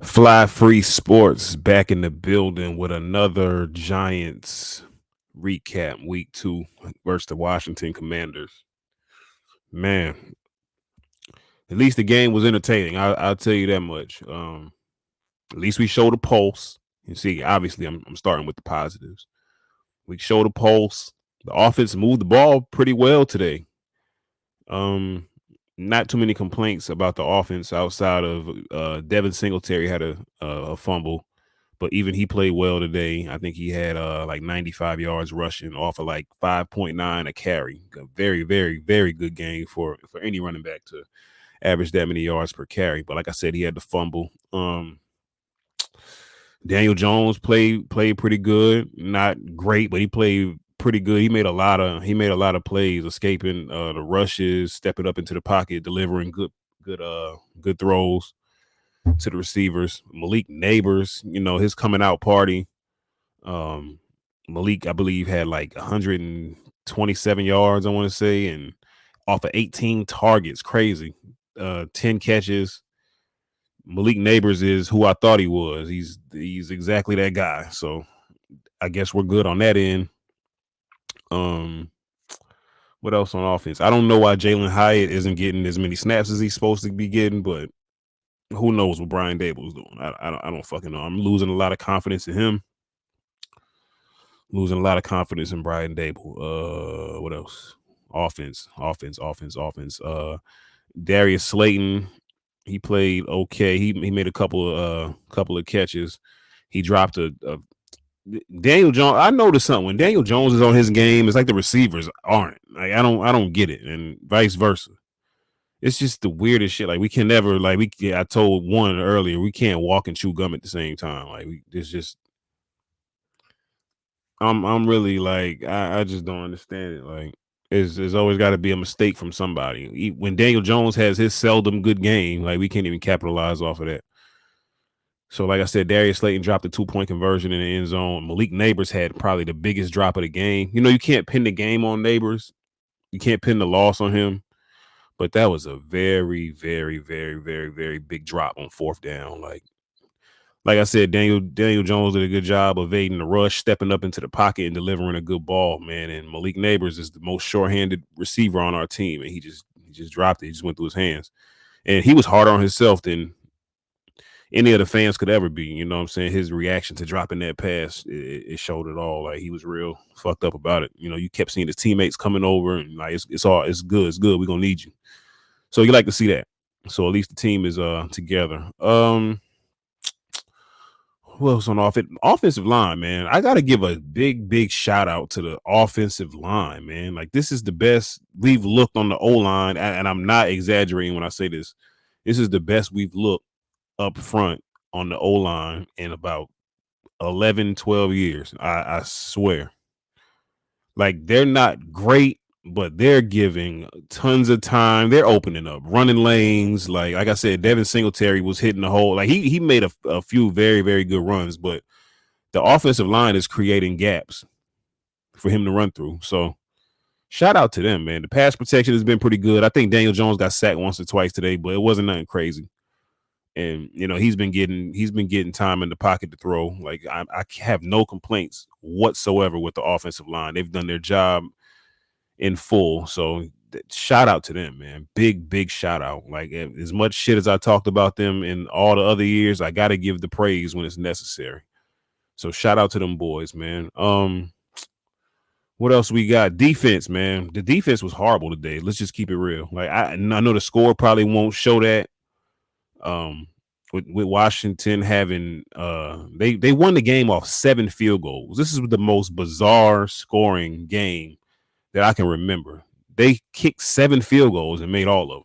Fly Free Sports back in the building with another Giants recap. Week 2 versus the Washington Commanders. Man, at least the game was entertaining. I'll tell you that much. At least we showed a pulse. You see, obviously, I'm starting with the positives. We showed a pulse. The offense moved the ball pretty well today. Um, Not too many complaints about the offense outside of Devin Singletary had a fumble, but even he played well today. I think he had like 95 yards rushing off of like 5.9 a carry. A very, very, very good game for any running back to average that many yards per carry. But like I said, he had the fumble. Daniel Jones played pretty good. Not great, but he played pretty good. He made a lot of plays, escaping the rushes, stepping up into the pocket, delivering good throws to the receivers. Malik Neighbors, his coming out party. Um, Malik, I believe, had like 127 yards, I want to say, and off of 18 targets. Crazy. 10 catches. Malik Neighbors is who I thought he was. He's exactly that guy. So I guess we're good on that end. Um, what else on offense? I don't know why Jalen Hyatt isn't getting as many snaps as he's supposed to be getting, but who knows what Brian Dable's doing? I don't fucking know. I'm losing a lot of confidence in him. Losing a lot of confidence in Brian Dable. What else? Offense. Darius Slayton, he played okay. He made a couple of catches. He dropped a Daniel Jones. I noticed something when Daniel Jones is on his game. It's like the receivers aren't. Like I don't get it, and vice versa. It's just the weirdest shit. Like we can never like we. Yeah, I told one earlier we can't walk and chew gum at the same time. Like it's just I'm really like I just don't understand it. Like there's always got to be a mistake from somebody. When Daniel Jones has his seldom good game, like we can't even capitalize off of that. So, like I said, Darius Slayton dropped a 2-point conversion in the end zone. Malik Neighbors had probably the biggest drop of the game. You can't pin the game on Neighbors. You can't pin the loss on him. But that was a very, very, very, very, very big drop on fourth down. Like I said, Daniel Jones did a good job evading the rush, stepping up into the pocket and delivering a good ball, man. And Malik Neighbors is the most short-handed receiver on our team, and he just dropped it. He just went through his hands, and he was harder on himself than any of the fans could ever be. You know what I'm saying? His reaction to dropping that pass, it showed it all. Like he was real fucked up about it. You kept seeing his teammates coming over, and like it's good. We're gonna need you. So you like to see that. So at least the team is together. Who else on offensive line, man? I gotta give a big shout out to the offensive line, man. Like this is the best we've looked on the O line, and I'm not exaggerating when I say this. This is the best we've looked up front on the O line in about 11, 12 years. I swear. Like they're not great, but they're giving tons of time. They're opening up, running lanes. Like I said, Devin Singletary was hitting the hole. Like he made a few very, very good runs, but the offensive line is creating gaps for him to run through. So shout out to them, man. The pass protection has been pretty good. I think Daniel Jones got sacked once or twice today, but it wasn't nothing crazy. And he's been getting time in the pocket to throw. Like I have no complaints whatsoever with the offensive line. They've done their job in full. So shout out to them, man. Big shout out. Like as much shit as I talked about them in all the other years, I got to give the praise when it's necessary. So shout out to them boys, man. What else we got? Defense, man. The defense was horrible today. Let's just keep it real. Like I know the score probably won't show that. Um, with Washington having they won the game off 7 field goals. This is the most bizarre scoring game that I can remember. They kicked 7 field goals and made all of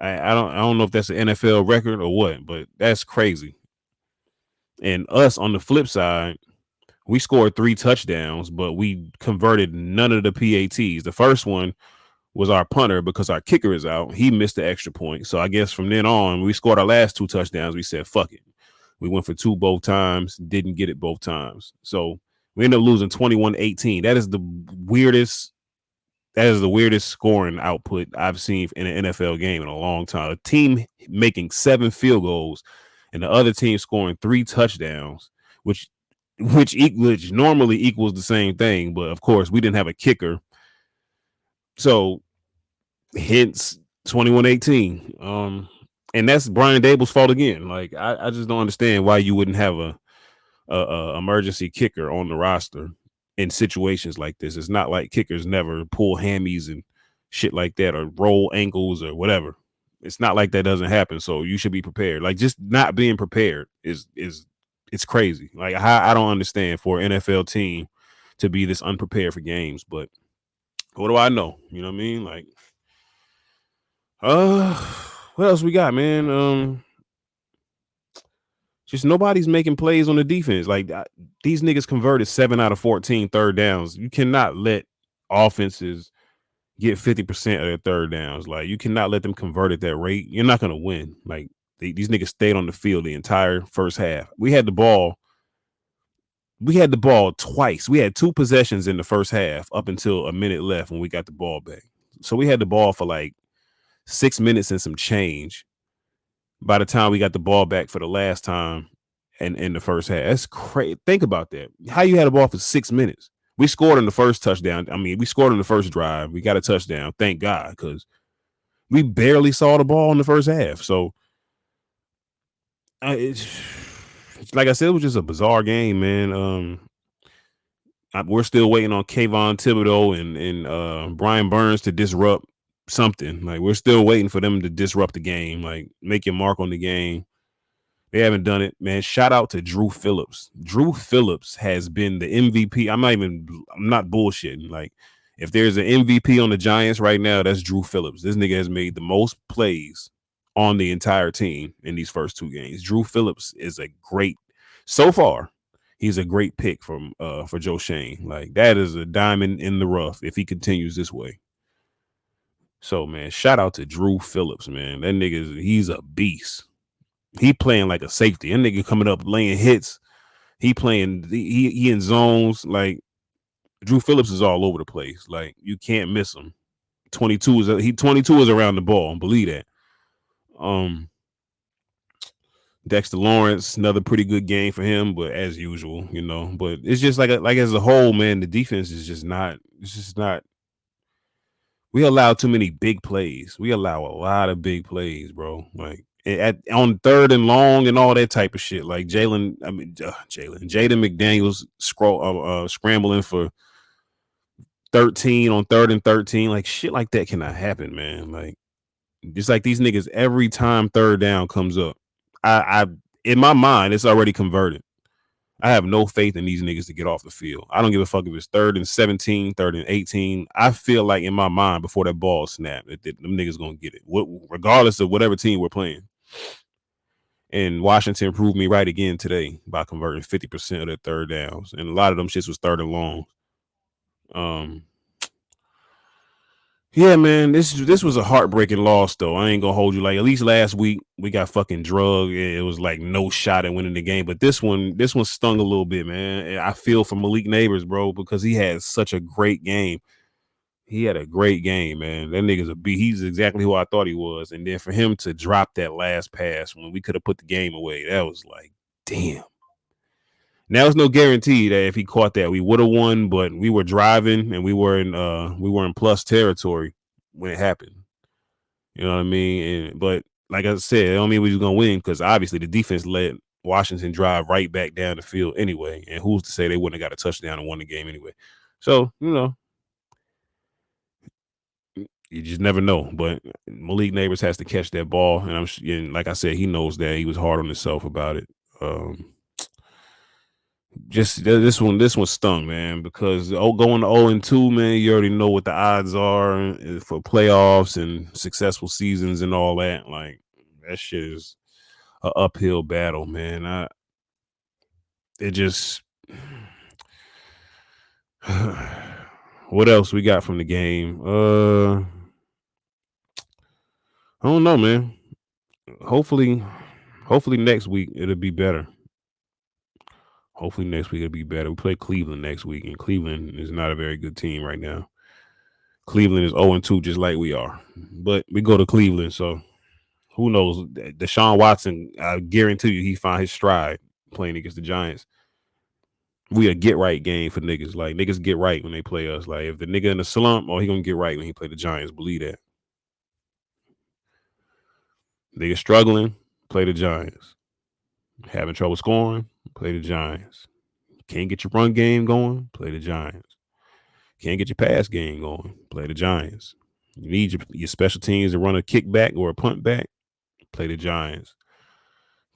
them. I don't know if that's an NFL record or what, but that's crazy. And us on the flip side, we scored 3 touchdowns, but we converted none of the PATs. The first one was our punter because our kicker is out. He missed the extra point. So I guess from then on, we scored our last 2 touchdowns. We said, fuck it. We went for 2 both times, didn't get it both times. So we ended up losing 21-18. That is the weirdest That is the weirdest scoring output I've seen in an NFL game in a long time. A team making 7 field goals and the other team scoring 3 touchdowns, which which normally equals the same thing, but of course we didn't have a kicker. So hence 21-18. And that's Brian Dable's fault again. Like I just don't understand why you wouldn't have a emergency kicker on the roster in situations like this. It's not like kickers never pull hammies and shit like that or roll ankles or whatever. It's not like that doesn't happen. So you should be prepared. Like just not being prepared is it's crazy. Like I don't understand for an NFL team to be this unprepared for games. But what do I know? You know what I mean? Like, uh, what else we got, man? Just nobody's making plays on the defense. Like these niggas converted 7 out of 14 third downs. You cannot let offenses get 50% of their third downs. Like you cannot let them convert at that rate. You're not gonna win. Like these niggas stayed on the field the entire first half. We had the ball. We had the ball twice. We had 2 possessions in the first half up until a minute left when we got the ball back. So we had the ball for like 6 minutes and some change by the time we got the ball back for the last time and in the first half. That's crazy. Think about that. How you had the ball for 6 minutes. We scored on the first touchdown. I mean, we scored on the first drive. We got a touchdown. Thank God, because we barely saw the ball in the first half. So it's like I said, it was just a bizarre game, man. We're still waiting on Kayvon Thibodeau and Brian Burns to disrupt something. Like we're still waiting for them to disrupt the game, like make your mark on the game. They haven't done it, man. Shout out to Drew Phillips. Drew Phillips has been the MVP. I'm not bullshitting. Like, if there's an MVP on the Giants right now, that's Drew Phillips. This nigga has made the most plays on the entire team in these first 2 games. Drew Phillips is so far, he's a great pick for Joe Shane. Like, that is a diamond in the rough if he continues this way. So, man, shout out to Drew Phillips, man. That nigga, he's a beast. He playing like a safety. That nigga coming up laying hits. He in zones. Like Drew Phillips is all over the place. Like you can't miss him. 22 is around the ball. Believe that. Dexter Lawrence, another pretty good game for him, but as usual, you know. But it's just like as a whole, man, the defense is just not. It's just not. We allow too many big plays. We allow a lot of big plays, bro. Like on 3rd and long and all that type of shit. Like Jaden McDaniels scrambling for 13 on 3rd and 13. Like shit like that cannot happen, man. Like just like these niggas every time 3rd down comes up. I in my mind it's already converted. I have no faith in these niggas to get off the field. I don't give a fuck if it's 3rd and 17, 3rd and 18. I feel like in my mind before that ball snap, them niggas gonna get it, regardless of whatever team we're playing. And Washington proved me right again today by converting 50% of their 3rd downs, and a lot of them shits was 3rd and long. Yeah, man, this was a heartbreaking loss, though. I ain't gonna hold you. Like, at least last week we got fucking drugged. It was like no shot at winning the game. But this one stung a little bit, man. I feel for Malik Neighbors, bro, because he had such a great game. He had a great game, man. That nigga's a B. He's exactly who I thought he was. And then for him to drop that last pass when we could have put the game away, that was like, damn. Now it's no guarantee that if he caught that, we would have won, but we were driving and we were in plus territory when it happened. You know what I mean? But like I said, it don't mean we was gonna win because obviously the defense let Washington drive right back down the field anyway. And who's to say they wouldn't have got a touchdown and won the game anyway? So, you know, you just never know. But Malik Neighbors has to catch that ball, and like I said, he knows that. He was hard on himself about it. Just this one stung, man, because going to 0-2, man, you already know what the odds are for playoffs and successful seasons and all that. Like that shit is an uphill battle, man. What else we got from the game? I don't know, man. Hopefully next week it'll be better. We play Cleveland next week, and Cleveland is not a very good team right now. Cleveland is 0-2, just like we are. But we go to Cleveland, so who knows? Deshaun Watson, I guarantee you, he found his stride playing against the Giants. We a get right game for niggas. Like niggas get right when they play us. Like if the nigga in a slump, he gonna get right when he play the Giants. Believe that. Nigga struggling, play the Giants. Having trouble scoring, play the Giants. Can't get your run game going, play the Giants. Can't get your pass game going, play the Giants. You need your special teams to run a kickback or a punt back, play the Giants.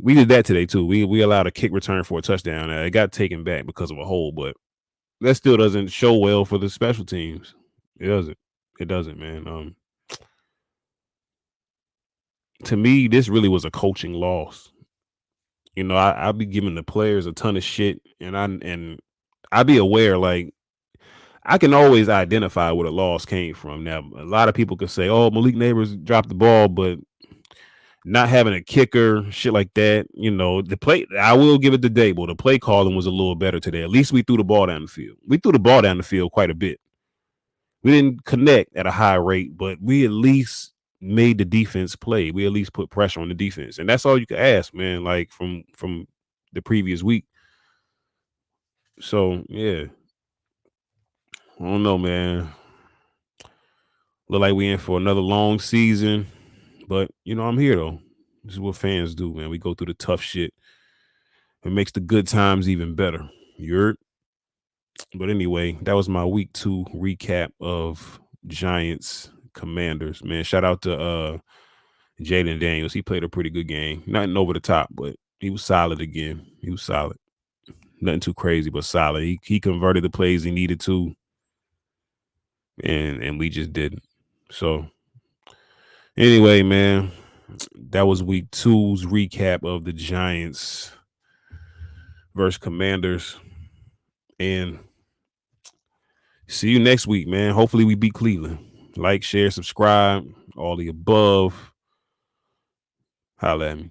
We did that today too. We allowed a kick return for a touchdown. It got taken back because of a hole, but that still doesn't show well for the special teams. It doesn't. It doesn't, man. To me, this really was a coaching loss. You know, I'll be giving the players a ton of shit, and I be aware, like I can always identify where the loss came from. Now, a lot of people could say, "Oh, Malik Neighbors dropped the ball," but not having a kicker, shit like that. You know, the play. I will give it to Dable. The play calling was a little better today. At least we threw the ball down the field. We threw the ball down the field quite a bit. We didn't connect at a high rate, but we at least made the defense play. We at least put pressure on the defense, and that's all you can ask, man. Like from the previous week. So yeah, I don't know, man. Look like we in for another long season, but you know I'm here though. This is what fans do, man. We go through the tough shit. It makes the good times even better. You're. But anyway, that was my week 2 recap of Giants Commanders. Man, shout out to Jaden Daniels. He played a pretty good game. Nothing over the top, but he was solid again. He was solid. Nothing too crazy, but solid. He converted the plays he needed to, and we just didn't. So anyway, man, that was week 2's recap of the Giants versus Commanders. And see you next week, man. Hopefully we beat Cleveland. Like, share, subscribe, all the above. Holla at me.